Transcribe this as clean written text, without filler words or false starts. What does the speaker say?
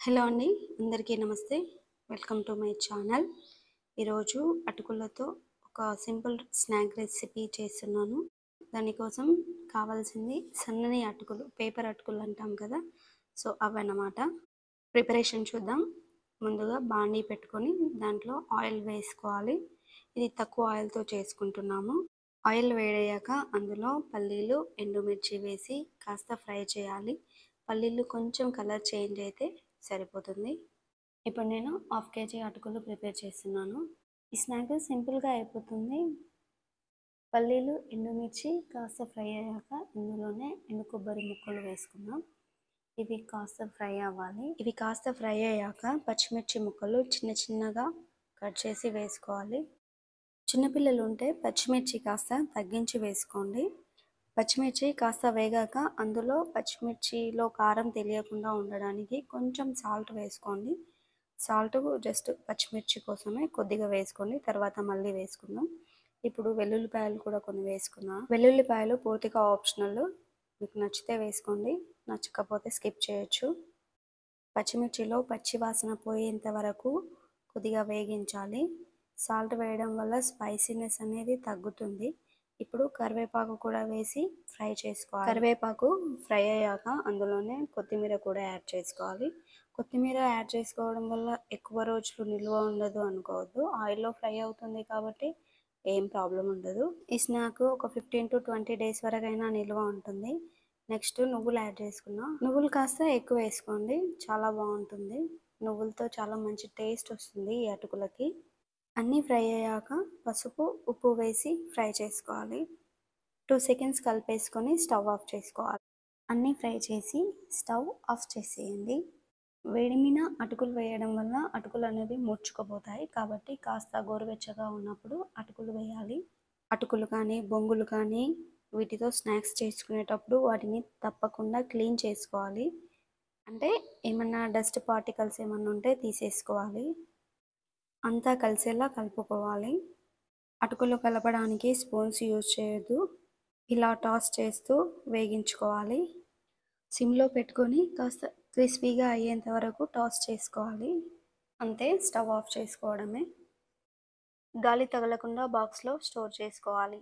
Hello అండి. అందరికీ నమస్తే. Welcome to my channel. ఈరోజు అటుకులతో ఒక సింపుల్ స్నాక్ రెసిపీ చేస్తున్నాను. దానికోసం కావాల్సింది సన్నని అటుకులు, పేపర్ అటుకులు అంటాం కదా! సో, అవన్నమాట. ప్రిపరేషన్ చూద్దాం. ముందుగా బాండీ పెట్టుకొని దాంట్లో ఆయిల్ వేసుకోవాలి. ఇది తక్కువ ఆయిల్‌తో చేసుకుంటున్నాము. ఆయిల్ వేడయ్యాక అందులో పల్లీలు, ఎండుమిర్చి వేసి కాస్త ఫ్రై చేయాలి. పల్లీలు కొంచెం కలర్ చేంజ్ అయితే సరిపోతుంది. ఇప్పుడు నేను హాఫ్ కేజీ అటుకులు ప్రిపేర్ చేస్తున్నాను. ఈ స్నాక్ సింపుల్‌గా అయిపోతుంది. పల్లీలు, ఎండుమిర్చి కాస్త ఫ్రై అయ్యాక ఇందులోనే ఎండు కొబ్బరి ముక్కలు వేసుకుందాం. ఇవి కాస్త ఫ్రై అవ్వాలి. ఇవి కాస్త ఫ్రై అయ్యాక పచ్చిమిర్చి ముక్కలు చిన్న చిన్నగా కట్ చేసి వేసుకోవాలి. చిన్నపిల్లలు ఉంటే పచ్చిమిర్చి కాస్త తగ్గించి వేసుకోండి. పచ్చిమిర్చి కాస్త వేగాక అందులో పచ్చిమిర్చిలో కారం తెలియకుండా ఉండడానికి కొంచెం సాల్ట్ వేసుకోండి. సాల్ట్ జస్ట్ పచ్చిమిర్చి కోసమే కొద్దిగా వేసుకోండి, తర్వాత మళ్ళీ వేసుకుందాం. ఇప్పుడు వెల్లుల్లిపాయలు కూడా కొన్ని వేసుకుందాం. వెల్లుల్లిపాయలు పూర్తిగా ఆప్షనల్, మీకు నచ్చితే వేసుకోండి, నచ్చకపోతే స్కిప్ చేయొచ్చు. పచ్చిమిర్చిలో పచ్చి వాసన పోయేంత వరకు కొద్దిగా వేగించాలి. సాల్ట్ వేయడం వల్ల స్పైసీనెస్ అనేది తగ్గుతుంది. ఇప్పుడు కరివేపాకు కూడా వేసి ఫ్రై చేసుకోవాలి. కరివేపాకు ఫ్రై అయ్యాక అందులోనే కొత్తిమీర కూడా యాడ్ చేసుకోవాలి. కొత్తిమీర యాడ్ చేసుకోవడం వల్ల ఎక్కువ రోజులు నిల్వ ఉండదు అనుకోవద్దు. ఆయిల్లో ఫ్రై అవుతుంది కాబట్టి ఏం ప్రాబ్లం ఉండదు. ఈ స్నాక్ ఒక 15-20 డేస్ వరకైనా నిల్వ ఉంటుంది. నెక్స్ట్ నువ్వులు యాడ్ చేసుకుందాం. నువ్వులు కాస్త ఎక్కువ వేసుకోండి, చాలా బాగుంటుంది. నువ్వులతో చాలా మంచి టేస్ట్ వస్తుంది ఈ అటుకులకి. అన్నీ ఫ్రై అయ్యాక పసుపు, ఉప్పు వేసి ఫ్రై చేసుకోవాలి. 2 సెకండ్స్ కలిపేసుకొని స్టవ్ ఆఫ్ చేసుకోవాలి. అన్నీ ఫ్రై చేసి స్టవ్ ఆఫ్ చేసేయండి. వేడి మీద అటుకులు వేయడం వల్ల అటుకులు అనేవి ముడుచుకుపోతాయి, కాబట్టి కాస్త గోరువెచ్చగా ఉన్నప్పుడు అటుకులు వేయాలి. అటుకులు కానీ బొంగులు కానీ వీటితో స్నాక్స్ చేసుకునేటప్పుడు వాటిని తప్పకుండా క్లీన్ చేసుకోవాలి. అంటే ఏమన్నా డస్ట్ పార్టికల్స్ ఏమన్నా ఉంటే తీసేసుకోవాలి. అంతా కలిసేలా కలుపుకోవాలి. అటుకులు కలపడానికి స్పూన్స్ యూజ్ చేయొద్దు. ఇలా టాస్ చేస్తూ వేగించుకోవాలి. సిమ్లో పెట్టుకొని కాస్త క్రిస్పీగా అయ్యేంత వరకు టాస్ చేసుకోవాలి. అంతే, స్టవ్ ఆఫ్ చేసుకోవడమే. గాలి తగలకుండా బాక్స్లో స్టోర్ చేసుకోవాలి.